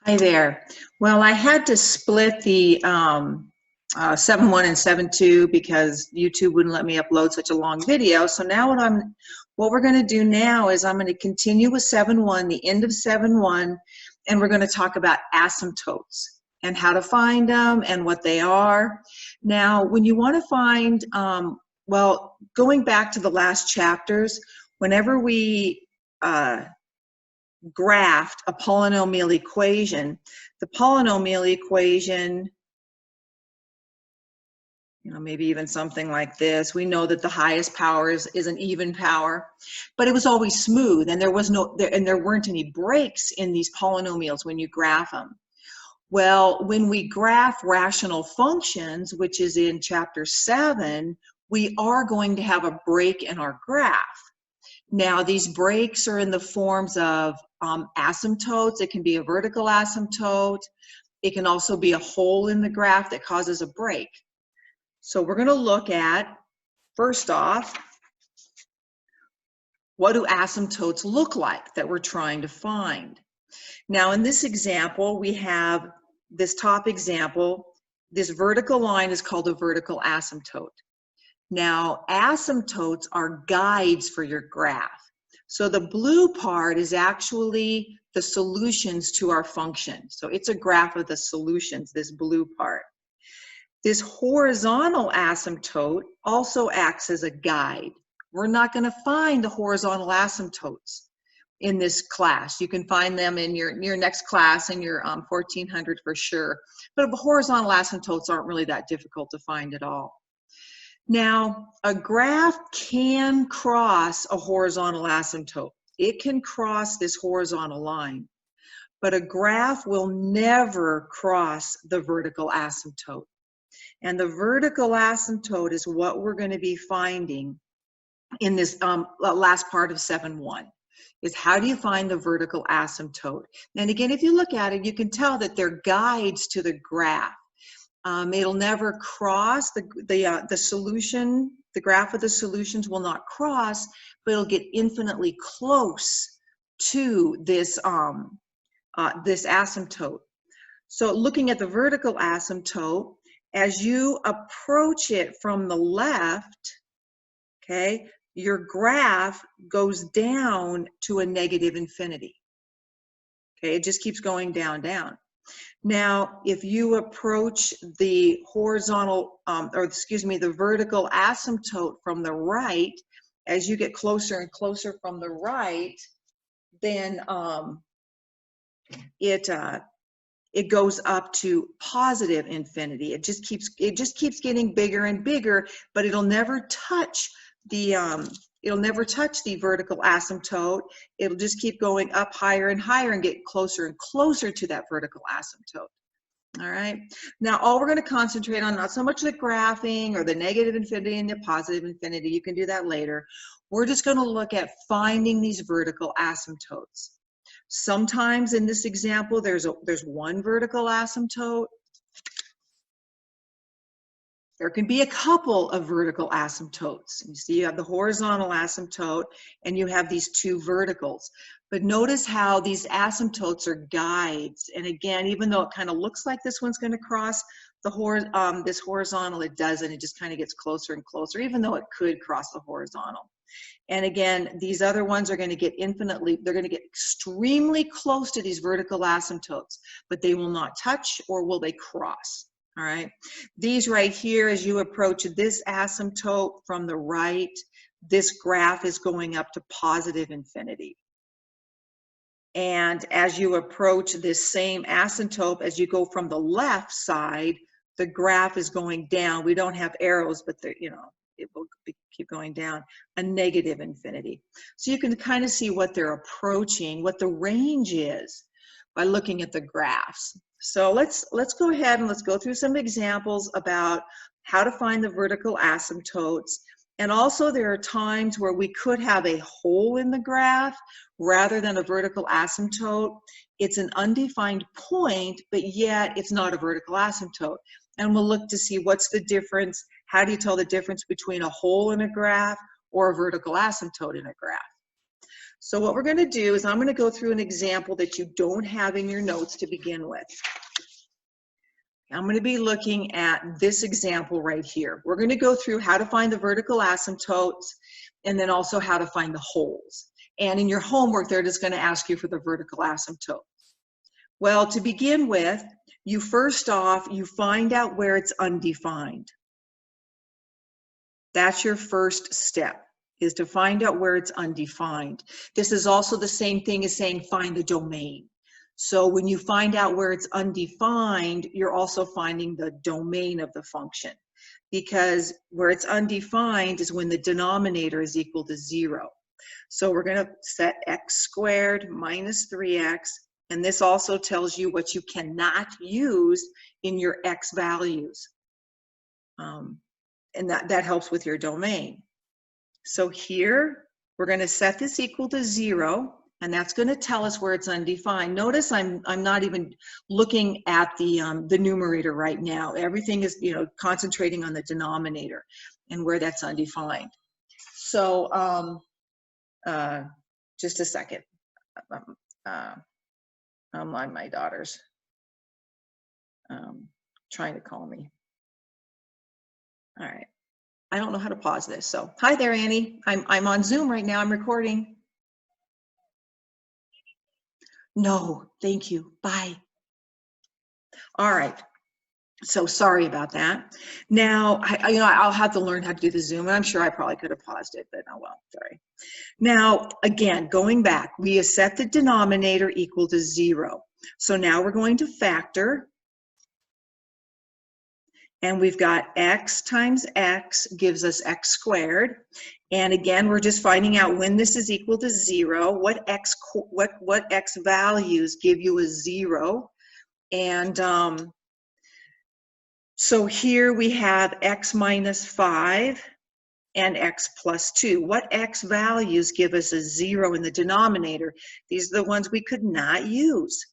Hi there. Well, I had to split the 7.1 and 7.2 because YouTube wouldn't let me upload such a long video. So now what we're going to do now is I'm going to continue with 7.1, the end of 7.1, and we're going to talk about asymptotes and how to find them and what they are. Now, when you want to find, well, going back to the last chapters, whenever we graphed a polynomial equation, the polynomial equation, maybe even something like this, we know that the highest power is an even power, but it was always smooth, and there weren't any breaks in these polynomials when you graph them. Well, when we graph rational functions, which is in chapter 7, we are going to have a break in our graph. Now, these breaks are in the forms of asymptotes. It can be a vertical asymptote. It can also be a hole in the graph that causes a break. So we're going to look at, first off, what do asymptotes look like that we're trying to find? Now, in this example, we have this top example. This vertical line is called a vertical asymptote. Now, asymptotes are guides for your graph. So the blue part is actually the solutions to our function. So it's a graph of the solutions, this blue part. This horizontal asymptote also acts as a guide. We're not going to find the horizontal asymptotes in this class. You can find them in your next class in your 1400 for sure. But horizontal asymptotes aren't really that difficult to find at all. Now, a graph can cross a horizontal asymptote. It can cross this horizontal line, but a graph will never cross the vertical asymptote. And the vertical asymptote is what we're going to be finding in this last part of 7.1, is how do you find the vertical asymptote? And again, if you look at it, you can tell that they're guides to the graph. It'll never cross the solution. The graph of the solutions will not cross, but it'll get infinitely close to this this asymptote. So looking at the vertical asymptote, as you approach it from the left, okay, your graph goes down to a negative infinity. Okay, it just keeps going down, down. Now, if you approach the horizontal, the vertical asymptote from the right, as you get closer and closer from the right, then it goes up to positive infinity. It just keeps getting bigger and bigger, but it'll never touch the vertical asymptote. It'll just keep going up higher and higher and get closer and closer to that vertical asymptote. All right. Now, all we're going to concentrate on, not so much the graphing or the negative infinity and the positive infinity. You can do that later. We're just going to look at finding these vertical asymptotes. Sometimes in this example, there's one vertical asymptote. There can be a couple of vertical asymptotes. You see, you have the horizontal asymptote and you have these two verticals. But notice how these asymptotes are guides. And again, even though it kind of looks like this one's going to cross this horizontal, it doesn't. It just kind of gets closer and closer, even though it could cross the horizontal. And again, these other ones are going to get they're going to get extremely close to these vertical asymptotes, but they will not touch, or will they cross? All right. These right here, as you approach this asymptote from the right, this graph is going up to positive infinity. And as you approach this same asymptote, as you go from the left side, the graph is going down. We don't have arrows, but it will keep going down, a negative infinity. So you can kind of see what they're approaching, what the range is, by looking at the graphs. So let's go ahead and let's go through some examples about how to find the vertical asymptotes. And also, there are times where we could have a hole in the graph rather than a vertical asymptote. It's an undefined point, but yet it's not a vertical asymptote. And we'll look to see what's the difference. How do you tell the difference between a hole in a graph or a vertical asymptote in a graph? So what we're going to do is I'm going to go through an example that you don't have in your notes to begin with. I'm going to be looking at this example right here. We're going to go through how to find the vertical asymptotes and then also how to find the holes. And in your homework, they're just going to ask you for the vertical asymptote. Well, to begin with, you first off, you find out where it's undefined. That's your first step, is to find out where it's undefined. This is also the same thing as saying find the domain. So when you find out where it's undefined, you're also finding the domain of the function, because where it's undefined is when the denominator is equal to 0. So we're going to set x squared minus 3x, and this also tells you what you cannot use in your x values. And that helps with your domain. So here, we're going to set this equal to 0, and that's going to tell us where it's undefined. Notice I'm not even looking at the numerator right now. Everything is, concentrating on the denominator and where that's undefined. So just a second. My daughter's trying to call me. All right. I don't know how to pause this. So, hi there, Annie. I'm on Zoom right now. I'm recording. No, thank you. Bye. All right. So sorry about that. Now, I'll have to learn how to do the Zoom, and I'm sure I probably could have paused it, but oh well, sorry. Now, again, going back, we have set the denominator equal to 0. So now we're going to factor. And we've got x times x gives us x squared. And again, we're just finding out when this is equal to 0, what x values give you a 0. And so here we have x minus 5 and x plus 2. What x values give us a 0 in the denominator? These are the ones we could not use.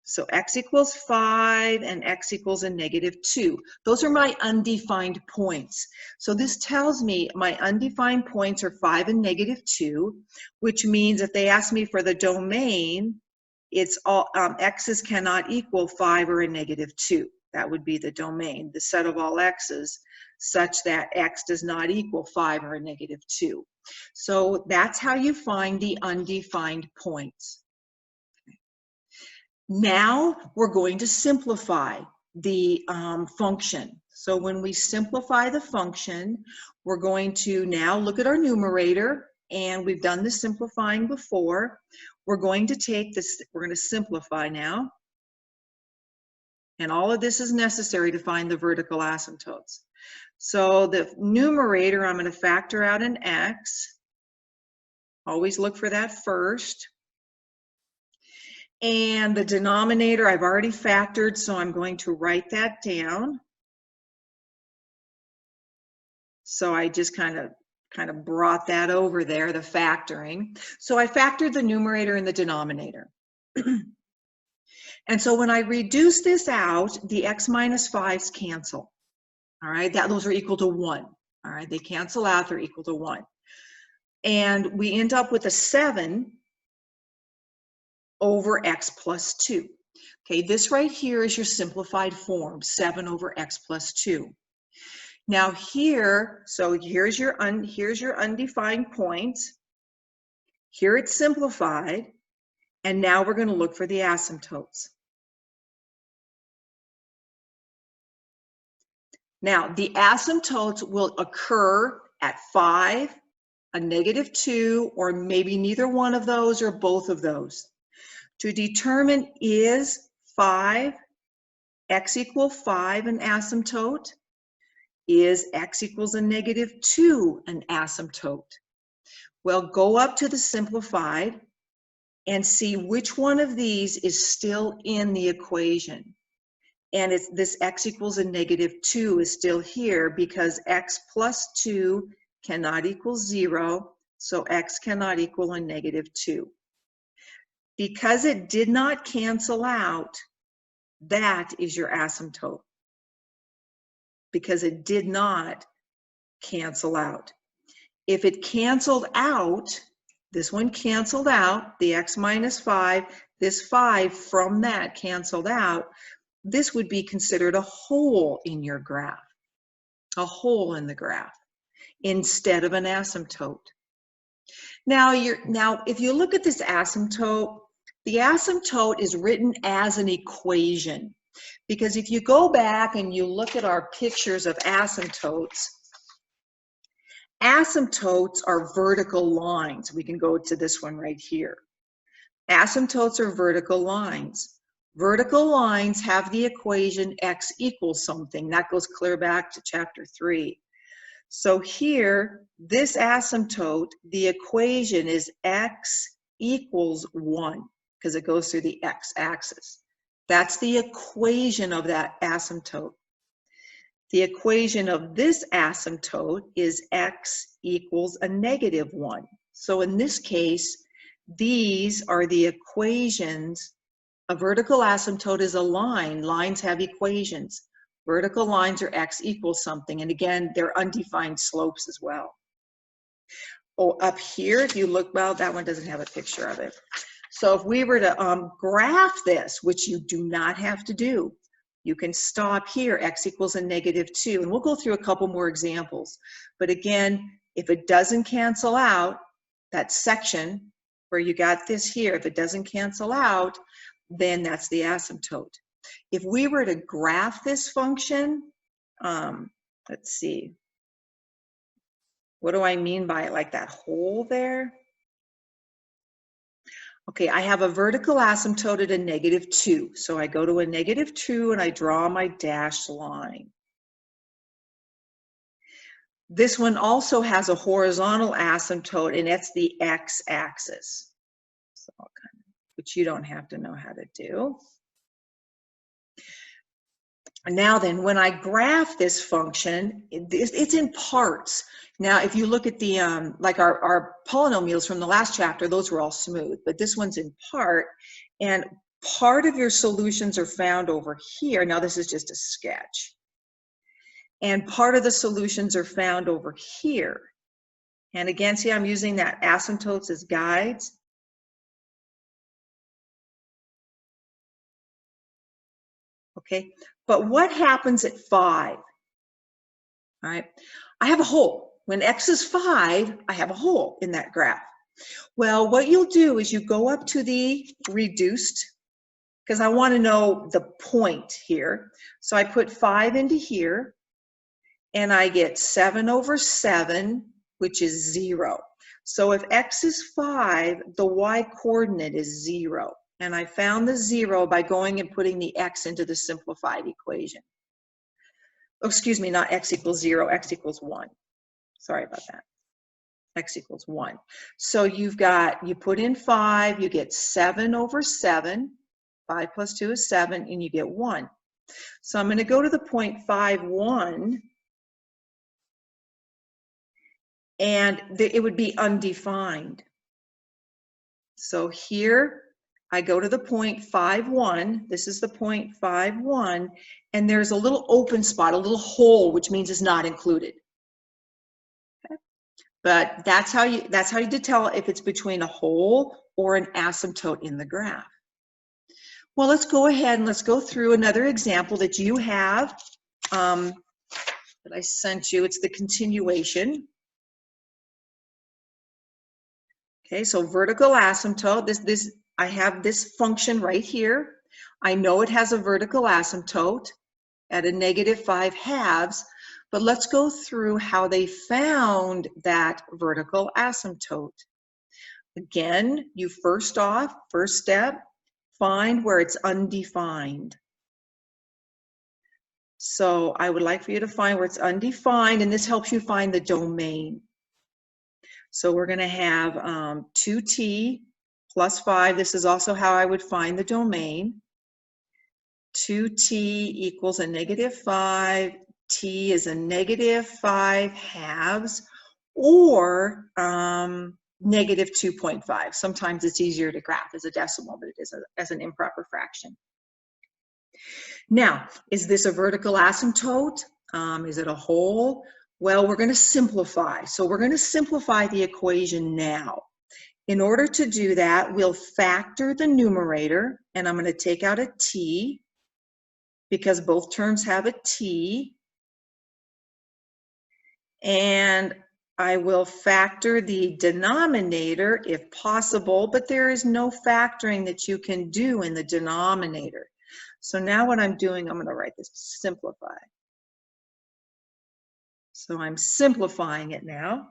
So x equals 5 and x equals a -2. Those are my undefined points. So this tells me my undefined points are 5 and -2, which means if they ask me for the domain, it's all x's cannot equal 5 or a -2. That would be the domain, the set of all x's, such that x does not equal 5 or a -2. So that's how you find the undefined points. Now we're going to simplify the function. So when we simplify the function, we're going to now look at our numerator, and we've done the simplifying before. We're going to take this, we're going to simplify now. And all of this is necessary to find the vertical asymptotes. So the numerator, I'm going to factor out an x. Always look for that first. And the denominator I've already factored, so I'm going to write that down. So I just kind of brought that over there, the factoring. So I factored the numerator and the denominator. And so when I reduce this out, the x minus 5's cancel. All right, those are equal to 1. All right, they cancel out, they're equal to 1. And we end up with a 7 over x plus 2. Okay, this right here is your simplified form, 7 over x plus 2. Now here, so here's your undefined points. Here it's simplified, and now we're going to look for the asymptotes. Now, the asymptotes will occur at 5, a -2, or maybe neither one of those or both of those. To determine is 5, x equal 5 an asymptote? Is x equals a -2 an asymptote? Well, go up to the simplified and see which one of these is still in the equation. And it's this x equals a -2 is still here because x plus 2 cannot equal 0, so x cannot equal a -2. Because it did not cancel out, that is your asymptote. Because it did not cancel out. If it canceled out, This one canceled out, the x minus 5, this 5 from that canceled out. This would be considered a hole in your graph, a hole in the graph, instead of an asymptote. Now, if you look at this asymptote, the asymptote is written as an equation. Because if you go back and you look at our pictures of asymptotes, asymptotes are vertical lines. We can go to this one right here. Asymptotes are vertical lines. Vertical lines have the equation x equals something. That goes clear back to chapter 3. So here, this asymptote, the equation is x equals 1 because it goes through the x-axis. That's the equation of that asymptote. The equation of this asymptote is x equals a negative 1. So in this case, these are the equations. A vertical asymptote is a line. Lines have equations. Vertical lines are x equals something. And again, they're undefined slopes as well. Oh, up here, if you look, well, that one doesn't have a picture of it. So if we were to graph this, which you do not have to do, you can stop here, x equals a negative 2. And we'll go through a couple more examples. But again, if it doesn't cancel out, that section where you got this here, if it doesn't cancel out, then that's the asymptote. If we were to graph this function, let's see. What do I mean by it? Like that hole there? Okay, I have a vertical asymptote at a negative 2. So I go to a negative 2 and I draw my dashed line. This one also has a horizontal asymptote, and it's the x-axis. So, which you don't have to know how to do. Now then, when I graph this function, it's in parts. Now, if you look at the, like our polynomials from the last chapter, those were all smooth, but this one's in part, and part of your solutions are found over here. Now, this is just a sketch. And part of the solutions are found over here. And again, see, I'm using that asymptotes as guides. Okay, but what happens at 5? All right, I have a hole. When x is 5, I have a hole in that graph. Well, what you'll do is you go up to the reduced, because I want to know the point here. So I put 5 into here, and I get 7 over 7, which is 0. So if x is 5, the y-coordinate is 0. And I found the 0 by going and putting the x into the simplified equation. Oh, excuse me, not x equals 0, x equals 1. Sorry about that. X equals 1. So you put in 5, you get 7 over 7. 5 plus 2 is 7, and you get 1. So I'm going to go to the point 5, 1, and it would be undefined. So here, I go to the point 5, 1. This is the point 5, 1, and there's a little open spot, a little hole, which means it's not included. Okay. But that's how you tell if it's between a hole or an asymptote in the graph. Well, let's go ahead and let's go through another example that you have that I sent you. It's the continuation. Okay, so vertical asymptote. I have this function right here. I know it has a vertical asymptote at a negative 5/2, but let's go through how they found that vertical asymptote. Again, you first step, find where it's undefined. So I would like for you to find where it's undefined, and this helps you find the domain. So we're going to have 2t plus 5. This is also how I would find the domain. 2t equals a negative 5. T is a negative 5/2, or negative 2.5. Sometimes it's easier to graph as a decimal, but it is as an improper fraction. Now, is this a vertical asymptote? Is it a hole? Well, we're going to simplify. So we're going to simplify the equation now. In order to do that, we'll factor the numerator, and I'm going to take out a t because both terms have a t. And I will factor the denominator if possible, but there is no factoring that you can do in the denominator. So now what I'm doing, I'm going to write this simplify. So I'm simplifying it now.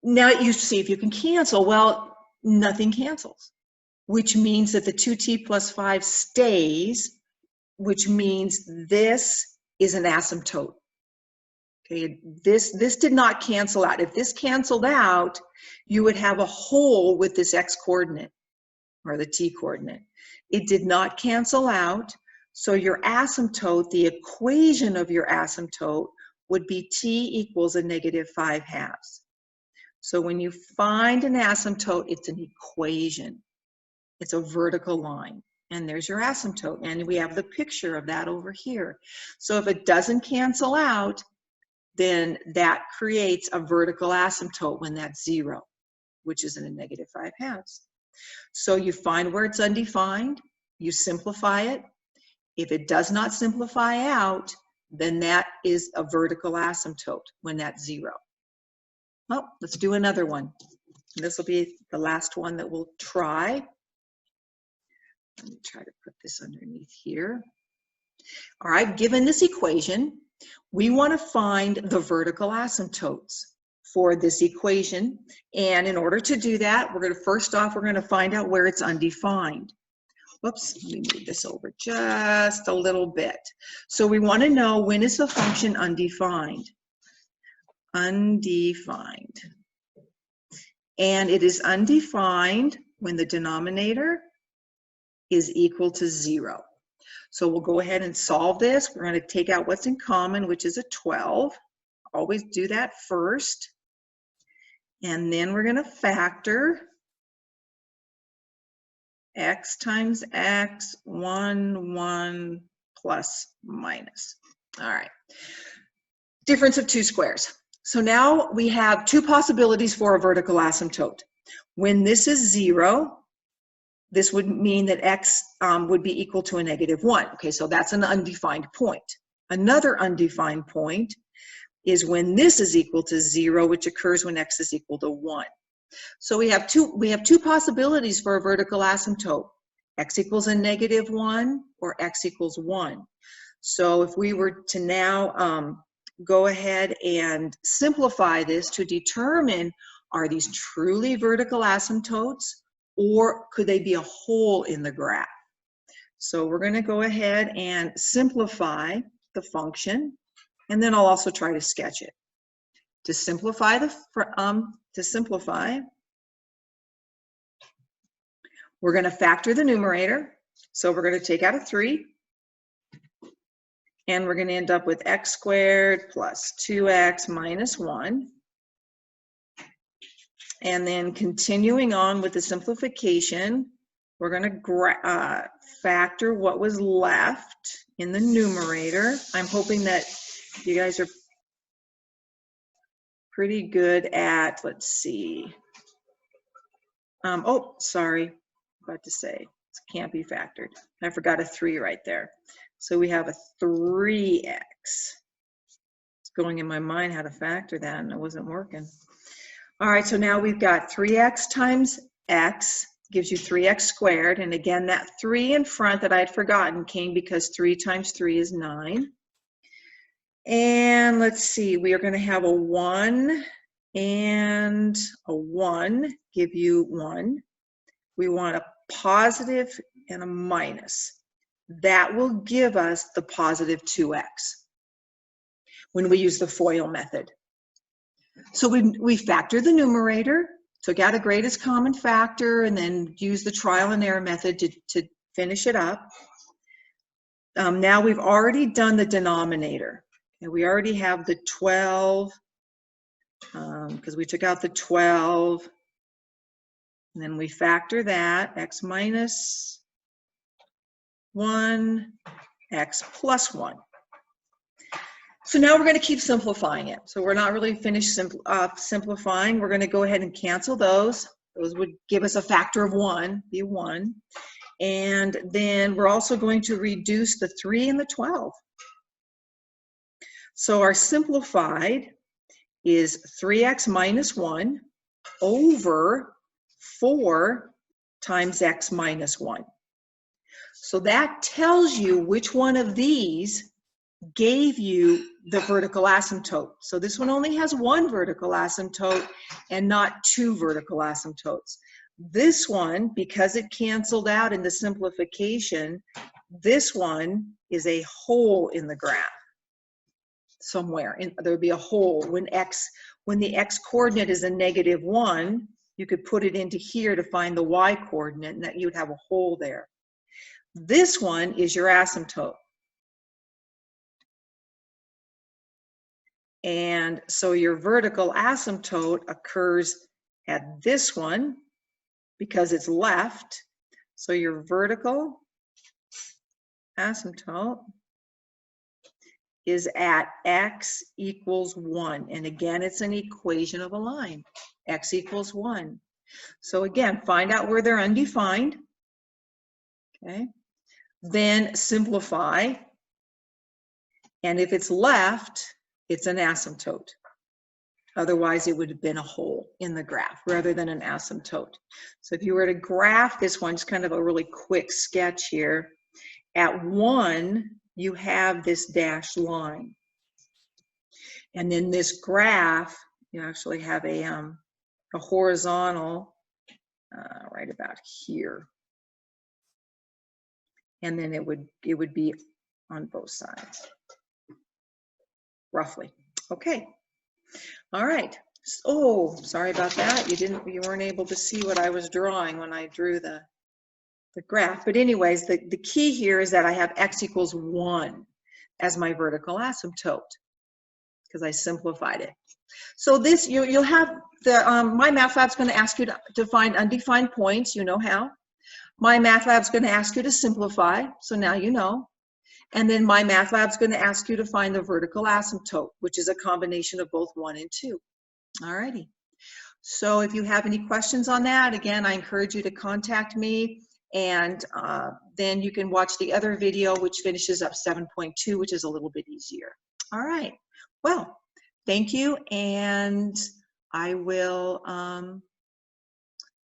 Now you see if you can cancel. Well, nothing cancels, which means that the 2t plus 5 stays, which means this is an asymptote. Okay, this did not cancel out. If this canceled out, you would have a hole with this x coordinate or the t coordinate. It did not cancel out, so your asymptote, the equation of your asymptote, would be t equals a -5/2. So when you find an asymptote, it's an equation. It's a vertical line. And there's your asymptote. And we have the picture of that over here. So if it doesn't cancel out, then that creates a vertical asymptote when that's 0, which is in a -5/2. So you find where it's undefined, you simplify it. If it does not simplify out, then that is a vertical asymptote when that's 0. Well, let's do another one. This will be the last one that we'll try. Let me try to put this underneath here. All right, given this equation, we want to find the vertical asymptotes for this equation. And in order to do that, we're going to, first off, we're going to find out where it's undefined. Whoops, let me move this over just a little bit. So we want to know, when is the function undefined? Undefined. And it is undefined when the denominator is equal to 0. So we'll go ahead and solve this. We're going to take out what's in common, which is a 12. Always do that first. And then we're going to factor x times x, 1, 1, plus, minus. All right. Difference of 2 squares. So now we have 2 possibilities for a vertical asymptote. When this is 0, this would mean that x would be equal to a -1. Okay, so that's an undefined point. Another undefined point is when this is equal to 0, which occurs when x is equal to 1. So we have two possibilities for a vertical asymptote. X equals a -1 or x equals 1. So if we were to now go ahead and simplify this to determine, are these truly vertical asymptotes, or could they be a hole in the graph? So we're going to go ahead and simplify the function, and then I'll also try to sketch it. To simplify we're going to factor the numerator. So we're going to take out a 3, and we're going to end up with x squared plus 2x minus 1. And then continuing on with the simplification, we're going to factor what was left in the numerator. I'm hoping that you guys are pretty good at, let's see. Oh, sorry, about to say, it can't be factored. I forgot a 3 right there. So we have a 3x. It's going in my mind how to factor that, and it wasn't working. All right, so now we've got 3x times x gives you 3x squared. And again, that 3 in front that I'd forgotten came because 3 times 3 is 9. And let's see, we are going to have a 1 and a 1 give you 1. We want a positive and a minus. That will give us the positive 2x when we use the FOIL method. So we factored the numerator, took out a greatest common factor, and then used the trial and error method to finish it up. Now we've already done the denominator. And we already have the 12, because we took out the 12. And then we factor that, x minus 1, x plus 1. So now we're going to keep simplifying it. So we're not really finished simplifying. We're going to go ahead and cancel those. Those would give us a factor of 1, be 1. And then we're also going to reduce the 3 and the 12. So our simplified is 3x minus 1 over 4 times x minus 1. So that tells you which one of these gave you the vertical asymptote. So this one only has 1 vertical asymptote and not 2 vertical asymptotes. This one, because it canceled out in the simplification, this one is a hole in the graph somewhere. There would be a hole when the x coordinate is a -1, you could put it into here to find the y coordinate, and that you'd have a hole there. This one is your asymptote. And so your vertical asymptote occurs at this one because it's left. So your vertical asymptote is at x equals 1. And again, it's an equation of a line. X equals 1. So again, find out where they're undefined. Okay. Then simplify. And if it's left, it's an asymptote. Otherwise, it would have been a hole in the graph rather than an asymptote. So if you were to graph this one, just kind of a really quick sketch here. At 1, you have this dashed line. And then this graph, you actually have a horizontal right about here. And then it would be on both sides, roughly. Okay. All right. Oh, sorry about that. You weren't able to see what I was drawing when I drew the graph. But anyways, the key here is that I have x equals 1 as my vertical asymptote because I simplified it. So this, you'll have the, MyMathLab's going to ask you to find undefined points. You know how. MyMathLab's going to ask you to simplify. So now you know. And then MyMathLab's going to ask you to find the vertical asymptote, which is a combination of both 1 and 2. All righty. So if you have any questions on that, again, I encourage you to contact me. And then you can watch the other video, which finishes up 7.2, which is a little bit easier. All right. Well, thank you. And I will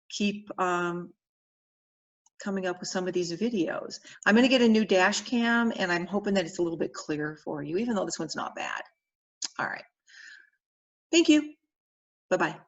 keep coming up with some of these videos. I'm going to get a new dash cam, and I'm hoping that it's a little bit clearer for you, even though this one's not bad. All right. Thank you. Bye-bye.